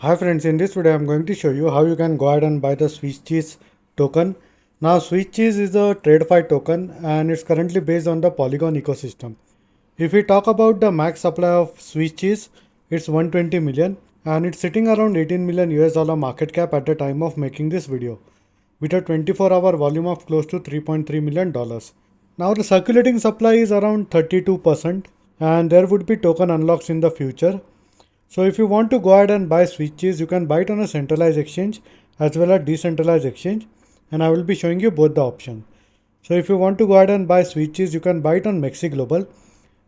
Hi friends, in this video I am going to show you how you can go ahead and buy the SwissCheese token. Now SwissCheese is a TradeFi token and it's currently based on the Polygon ecosystem. If we talk about the max supply of SwissCheese, it's 120 million and it's sitting around 18 million US dollar market cap at the time of making this video with a 24-hour volume of close to 3.3 million dollars. Now the circulating supply is around 32% and there would be token unlocks in the future. So if you want to go ahead and buy SwissCheese, you can buy it on a centralized exchange as well as decentralized exchange, and I will be showing you both the options. So if you want to go ahead and buy SwissCheese, you can buy it on Mexc Global.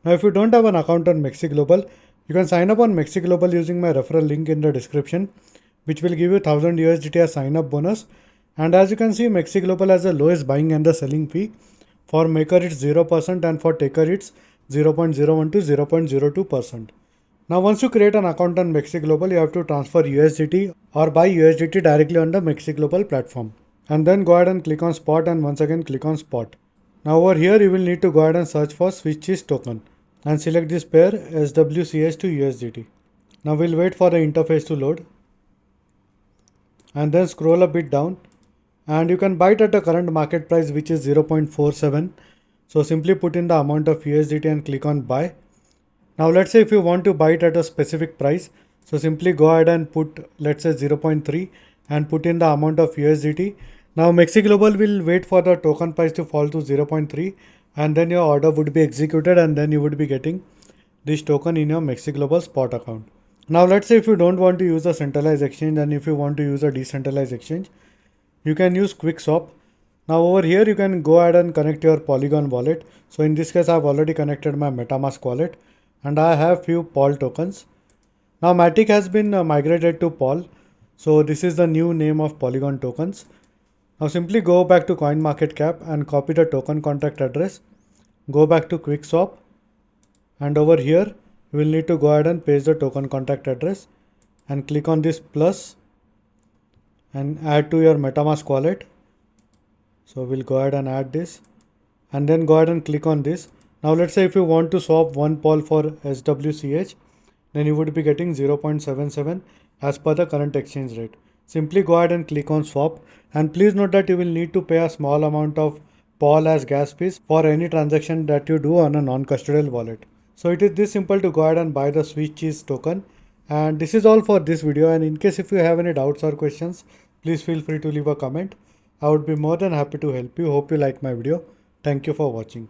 Now if you don't have an account on Mexc Global, you can sign up on Mexc Global using my referral link in the description, which will give you 1000 USDT as sign up bonus. And as you can see, Mexc Global has the lowest buying and the selling fee. For maker it's 0% and for taker it's 0.01 to 0.02%. Now once you create an account on Mexc Global, you have to transfer USDT or buy USDT directly on the Mexc Global platform. And then go ahead and click on spot and once again click on spot. Now over here you will need to go ahead and search for SwissCheese token and select this pair SWCH to USDT. Now we'll wait for the interface to load and then scroll a bit down and you can buy it at the current market price, which is 0.47. So simply put in the amount of USDT and click on buy. Now let's say if you want to buy it at a specific price, so simply go ahead and put, let's say 0.3 and put in the amount of USDT. Now Mexc Global will wait for the token price to fall to 0.3 and then your order would be executed and then you would be getting this token in your Mexc Global spot account. Now let's say if you don't want to use a centralized exchange and if you want to use a decentralized exchange, you can use QuickSwap. Now over here you can go ahead and connect your Polygon wallet. So in this case I've already connected my MetaMask wallet and I have few Pol tokens. Now Matic has been migrated to Pol. So this is the new name of Polygon tokens. Now simply go back to CoinMarketCap and copy the token contract address. Go back to QuickSwap and over here you will need to go ahead and paste the token contract address and click on this plus and add to your MetaMask wallet. So we'll go ahead and add this and then go ahead and click on this. Now let's say if you want to swap one Pol for SWCH, then you would be getting 0.77 as per the current exchange rate. Simply go ahead and click on swap and please note that you will need to pay a small amount of Pol as gas fees for any transaction that you do on a non-custodial wallet. So it is this simple to go ahead and buy the SwissCheese token. And this is all for this video, and in case if you have any doubts or questions, please feel free to leave a comment. I would be more than happy to help you. Hope you like my video. Thank you for watching.